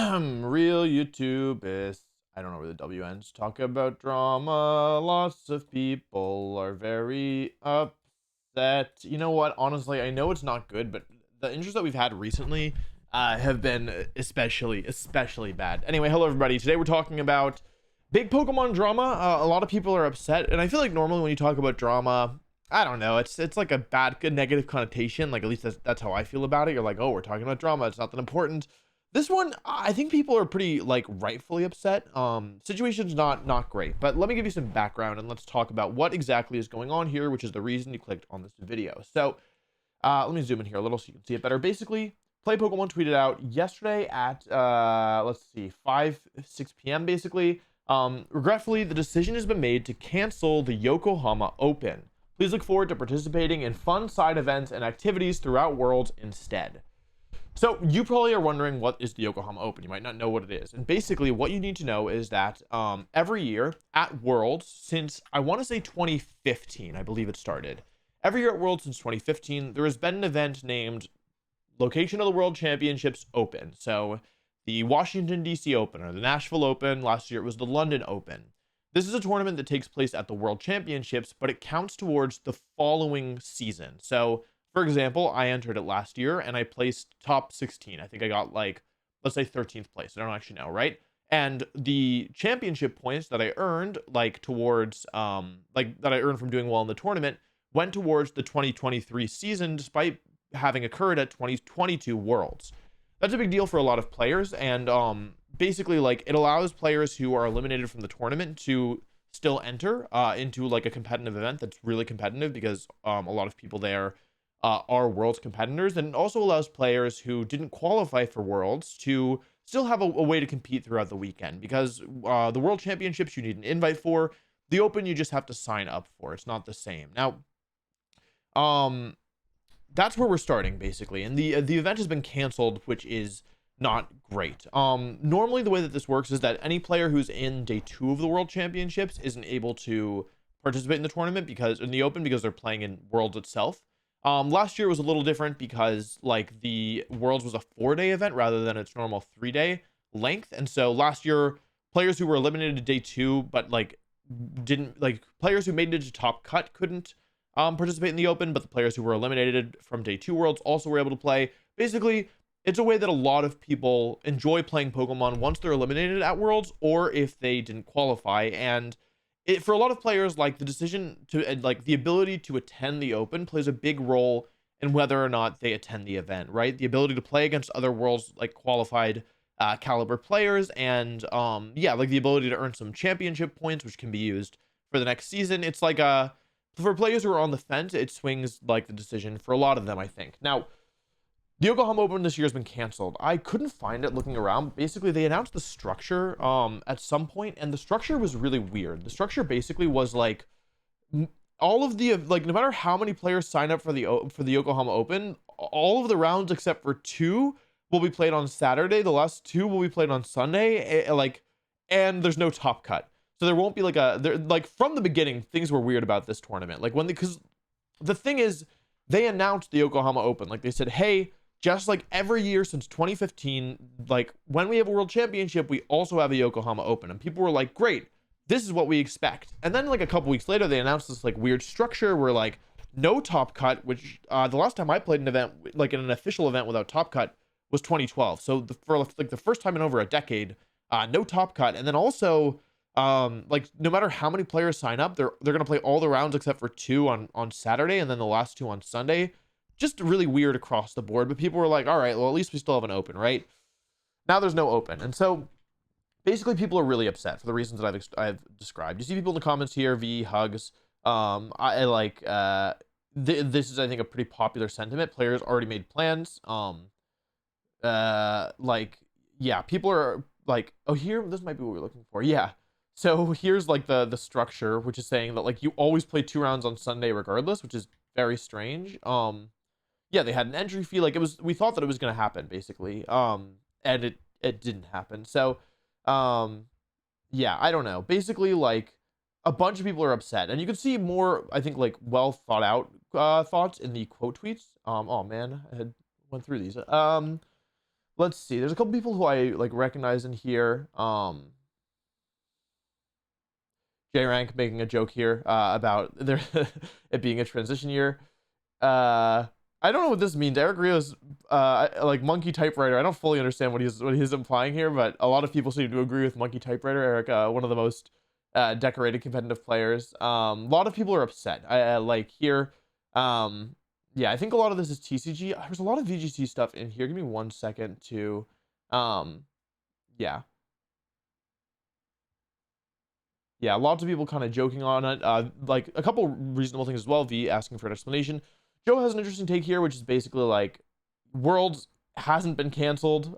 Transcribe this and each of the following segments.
Real YouTubists. I don't know where the W ends. Talk about drama. Lots of people are very upset. You know what? Honestly, I know it's not good, but the injuries that we've had recently have been especially bad. Anyway, hello everybody. Today we're talking about big Pokemon drama. A lot of people are upset, and I feel like normally when you talk about drama, I don't know, it's like a good negative connotation. Like at least that's how I feel about it. You're like, oh, we're talking about drama. It's not that important. This one, I think people are pretty like rightfully upset. Situation's not great, but let me give you some background and let's talk about what exactly is going on here, which is the reason you clicked on this video. So let me zoom in here a little so you can see it better. Basically, Play Pokemon tweeted out yesterday at let's see, 6 p.m. basically. Regretfully, the decision has been made to cancel the Yokohama Open. Please look forward to participating in fun side events and activities throughout Worlds instead. So you probably are wondering, what is the Yokohama Open? You might not know what it is. And basically what you need to know is that every year at Worlds, since I want to say 2015, I believe it started. Every year at Worlds since 2015, there has been an event named Location of the World Championships Open. So the Washington, D.C. Open, or the Nashville Open. Last year it was the London Open. This is a tournament that takes place at the World Championships, but it counts towards the following season. So for example, I entered it last year and I placed top 16. I think I got like, let's say 13th place. I don't actually know, right? And the championship points that I earned, like towards, like that I earned from doing well in the tournament, went towards the 2023 season, despite having occurred at 2022 Worlds. That's a big deal for a lot of players, and basically, like, it allows players who are eliminated from the tournament to still enter into like a competitive event that's really competitive, because a lot of people there are Worlds competitors, and it also allows players who didn't qualify for Worlds to still have a way to compete throughout the weekend, because the World Championships you need an invite for. The Open you just have to sign up for. It's not the same. Now, that's where we're starting basically, and the event has been canceled, which is not great. Normally the way that this works is that any player who's in day 2 of the World Championships isn't able to participate in the tournament, because in the Open, because they're playing in Worlds itself. Last year was a little different, because like the Worlds was a 4-day event rather than its normal 3-day length. And so last year, players who were eliminated to day 2 but like didn't, like, players who made it to top cut couldn't participate in the Open, but the players who were eliminated from day 2 Worlds also were able to play. Basically, it's a way that a lot of people enjoy playing Pokemon once they're eliminated at Worlds, or if they didn't qualify. And for a lot of players, like, the decision to, like, the ability to attend the Open plays a big role in whether or not they attend the event, right? The ability to play against other Worlds, like, qualified caliber players, and yeah, like the ability to earn some championship points, which can be used for the next season. It's like for players who are on the fence, it swings like the decision for a lot of them, I think. Now, the Yokohama Open this year has been canceled. I couldn't find it looking around. Basically, they announced the structure at some point, and the structure was really weird. The structure basically was like all of the, like, no matter how many players sign up for the Yokohama Open, all of the rounds except for 2 will be played on Saturday. The last 2 will be played on Sunday. And there's no top cut. So there won't be like like from the beginning, things were weird about this tournament. Like because the thing is, they announced the Yokohama Open. Like they said, hey, just like every year since 2015, like when we have a World Championship, we also have a Yokohama Open. And people were like, great, this is what we expect. And then like a couple weeks later, they announced this like weird structure where like no top cut, which the last time I played an event, like in an official event without top cut, was 2012. So for like the first time in over a decade, no top cut. And then also, like no matter how many players sign up, they're gonna play all the rounds except for 2 on Saturday, and then the last 2 on Sunday. Just really weird across the board. But people were like, all right, well, at least we still have an Open, right? Now there's no Open, and so basically people are really upset for the reasons that I've described. You see people in the comments here, hugs. I like this is, I think, a pretty popular sentiment. Players already made plans. Like, yeah, people are like, oh, here, this might be what we're looking for. Yeah. So here's like the structure, which is saying that like you always play 2 rounds on Sunday regardless, which is very strange. Yeah, they had an entry fee. Like we thought that it was going to happen basically. And it didn't happen. So, yeah, I don't know. Basically, like a bunch of people are upset, and you can see more, I think, like well thought out thoughts in the quote tweets. Oh man, I had went through these. let's see. There's a couple people who I like recognize in here. J Rank making a joke here about there it being a transition year. I don't know what this means. Eric Rios, like Monkey Typewriter. I don't fully understand what he's implying here, but a lot of people seem to agree with Monkey Typewriter. Eric, one of the most decorated competitive players. A lot of people are upset. I like here. Yeah, I think a lot of this is TCG. There's a lot of VGC stuff in here. Give me 1 second to, yeah. Yeah, lots of people kind of joking on it. Like a couple reasonable things as well. V asking for an explanation. Joe has an interesting take here, which is basically like Worlds hasn't been canceled.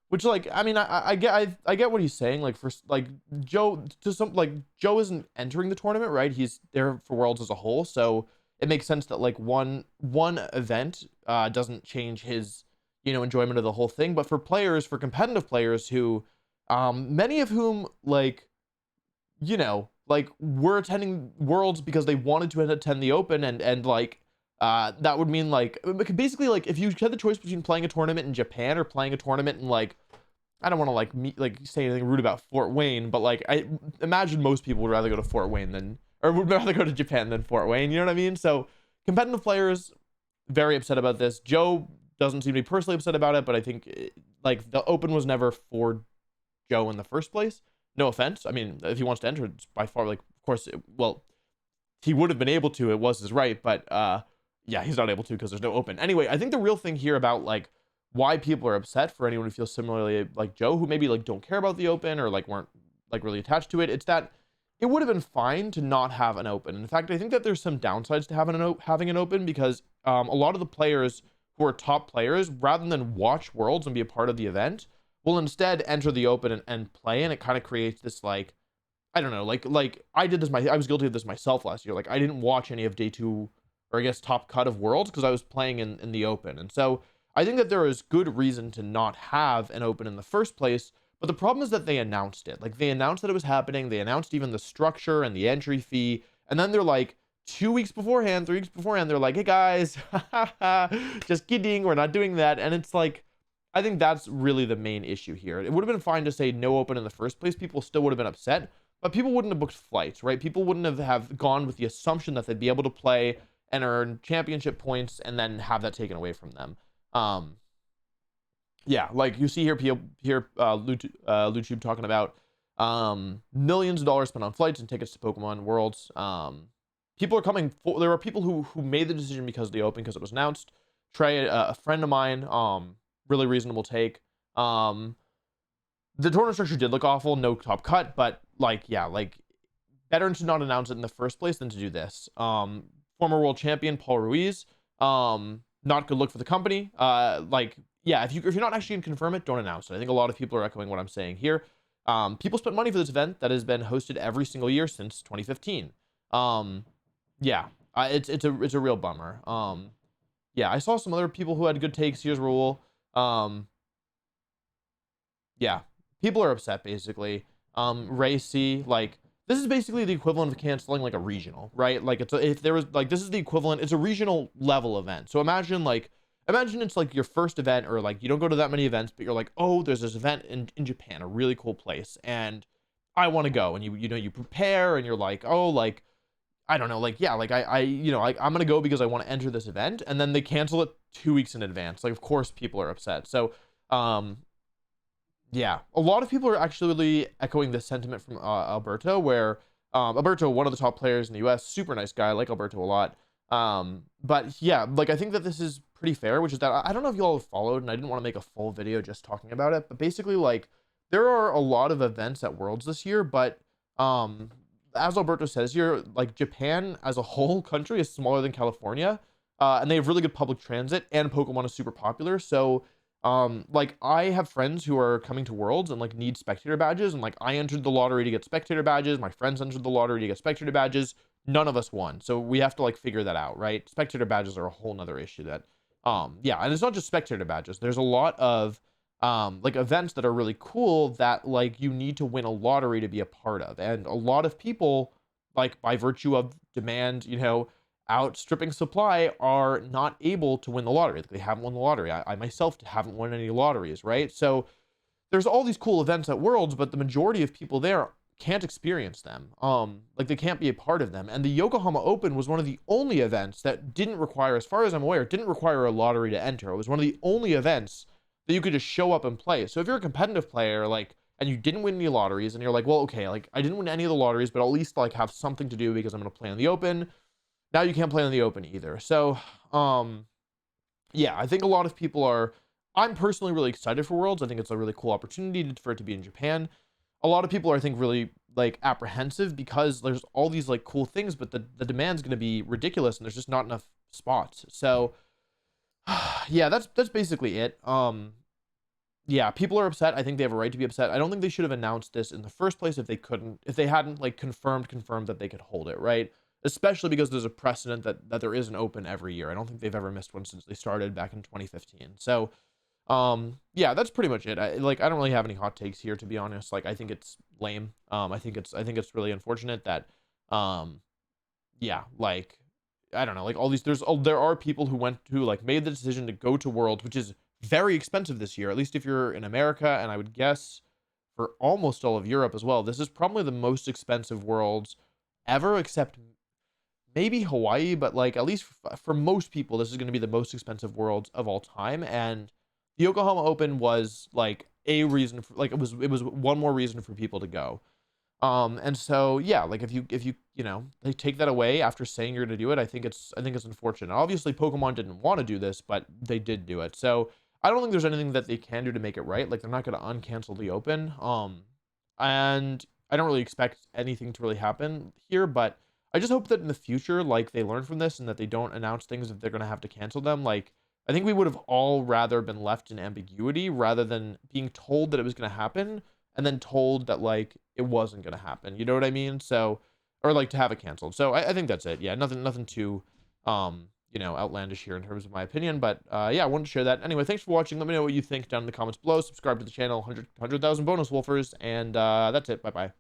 Which like I mean I get what he's saying. Like for like Joe to some like Joe isn't entering the tournament, right? He's there for Worlds as a whole, so it makes sense that like one event doesn't change his enjoyment of the whole thing. But for players, for competitive players who many of whom like like we're attending Worlds because they wanted to attend the Open, and like that would mean like basically like if you had the choice between playing a tournament in Japan or playing a tournament in like I don't want to like say anything rude about Fort Wayne, but like I imagine most people would rather go to Fort Wayne than or would rather go to Japan than Fort Wayne, you know what I mean? So competitive players very upset about this. Joe doesn't seem to be personally upset about it, but I think like the Open was never for Joe in the first place. No offense. I mean, if he wants to enter, it's by far like, of course, well, he would have been able to. It was his right, but yeah, he's not able to because there's no Open. Anyway, I think the real thing here about like why people are upset for anyone who feels similarly like Joe, who maybe like don't care about the Open or like weren't like really attached to it, it's that it would have been fine to not have an Open. In fact, I think that there's some downsides to having an Open because a lot of the players who are top players, rather than watch Worlds and be a part of the event, will instead enter the Open and play, and it kind of creates this like I don't know, like I was guilty of this myself last year. Like I didn't watch any of day 2 or I guess top cut of Worlds because I was playing in the Open. And so I think that there is good reason to not have an Open in the first place. But the problem is that they announced it. Like they announced that it was happening. They announced even the structure and the entry fee. And then they're like 2 weeks beforehand, 3 weeks beforehand, they're like, hey guys, just kidding, we're not doing that. And it's like, I think that's really the main issue here. It would have been fine to say no Open in the first place. People still would have been upset, but people wouldn't have booked flights, right? People wouldn't have gone with the assumption that they'd be able to play and earn championship points and then have that taken away from them. Yeah, like you see here, YouTube talking about millions of dollars spent on flights and tickets to Pokemon Worlds. People are coming. There are people who made the decision because of the Open, because it was announced. Trey, a friend of mine, really reasonable take. The tournament structure did look awful, no top cut, but like yeah, like better to not announce it in the first place than to do this. Former world champion Paul Ruiz, not good look for the company. Like yeah, if you're not actually gonna confirm it, don't announce it. I think a lot of people are echoing what I'm saying here. People spent money for this event that has been hosted every single year since 2015. Yeah, it's a real bummer. Yeah, I saw some other people who had good takes. Here's Rule. Yeah, people are upset basically. Ray C, like this is basically the equivalent of canceling like a regional, right? Like if there was like this is the equivalent, it's a regional level event. So imagine it's like your first event, or like you don't go to that many events, but you're like, oh, there's this event in Japan, a really cool place, and I want to go, and you prepare, and you're like, oh, like I don't know, like yeah, like I'm gonna go because I want to enter this event, and then they cancel it 2 weeks in advance. Like of course people are upset. So yeah, a lot of people are actually echoing this sentiment from Alberto, where Alberto, one of the top players in the US, super nice guy, I like Alberto a lot. But yeah, like I think that this is pretty fair, which is that I don't know if you all have followed, and I didn't want to make a full video just talking about it, but basically like there are a lot of events at Worlds this year, but as Alberto says here, like Japan as a whole country is smaller than California, and they have really good public transit, and Pokemon is super popular. So like I have friends who are coming to Worlds and like need spectator badges, and like I entered the lottery to get spectator badges, my friends entered the lottery to get spectator badges, none of us won. So we have to like figure that out, right? Spectator badges are a whole nother issue that yeah, and it's not just spectator badges. There's a lot of like events that are really cool that like you need to win a lottery to be a part of, and a lot of people, like by virtue of demand, outstripping supply are not able to win the lottery. Like, they haven't won the lottery. I myself haven't won any lotteries, right? So there's all these cool events at Worlds, but the majority of people there can't experience them. Like, they can't be a part of them. And the Yokohama Open was one of the only events that didn't require, as far as I'm aware, didn't require a lottery to enter. It was one of the only events that you could just show up and play. So if you're a competitive player, like, and you didn't win any lotteries, and you're like, well, okay, like, I didn't win any of the lotteries, but I'll at least like have something to do because I'm going to play in the Open. Now you can't play in the Open either. So, yeah, I think a lot of people are. I'm personally really excited for Worlds. I think it's a really cool opportunity for it to be in Japan. A lot of people are, I think, really like apprehensive because there's all these like cool things, but the demand's going to be ridiculous, and there's just not enough spots. So, yeah, that's basically it. Yeah, people are upset. I think they have a right to be upset. I don't think they should have announced this in the first place if they hadn't like confirmed that they could hold it, right? Especially because there's a precedent that there is an Open every year. I don't think they've ever missed one since they started back in 2015. So, yeah, that's pretty much it. I don't really have any hot takes here, to be honest. Like, I think it's lame. I think it's really unfortunate that, yeah, like, I don't know, like, all these, there are people who like made the decision to go to Worlds, which is very expensive this year, at least if you're in America, and I would guess for almost all of Europe as well. This is probably the most expensive Worlds ever, except maybe Hawaii, but like, at least for most people, this is going to be the most expensive Worlds of all time. And the Yokohama Open was like a reason for, like, it was one more reason for people to go. And so, yeah, like, if you they take that away after saying you're going to do it, I think it's unfortunate. Obviously Pokemon didn't want to do this, but they did do it. So I don't think there's anything that they can do to make it right. Like, they're not going to uncancel the Open. And I don't really expect anything to really happen here, but I just hope that in the future, like, they learn from this and that they don't announce things that they're going to have to cancel them. Like, I think we would have all rather been left in ambiguity rather than being told that it was going to happen and then told that, like, it wasn't going to happen. You know what I mean? So, or like to have it canceled. So I think that's it. Yeah, nothing too, outlandish here in terms of my opinion. But yeah, I wanted to share that. Anyway, thanks for watching. Let me know what you think down in the comments below. Subscribe to the channel, 100,000 bonus wolfers. And that's it. Bye-bye.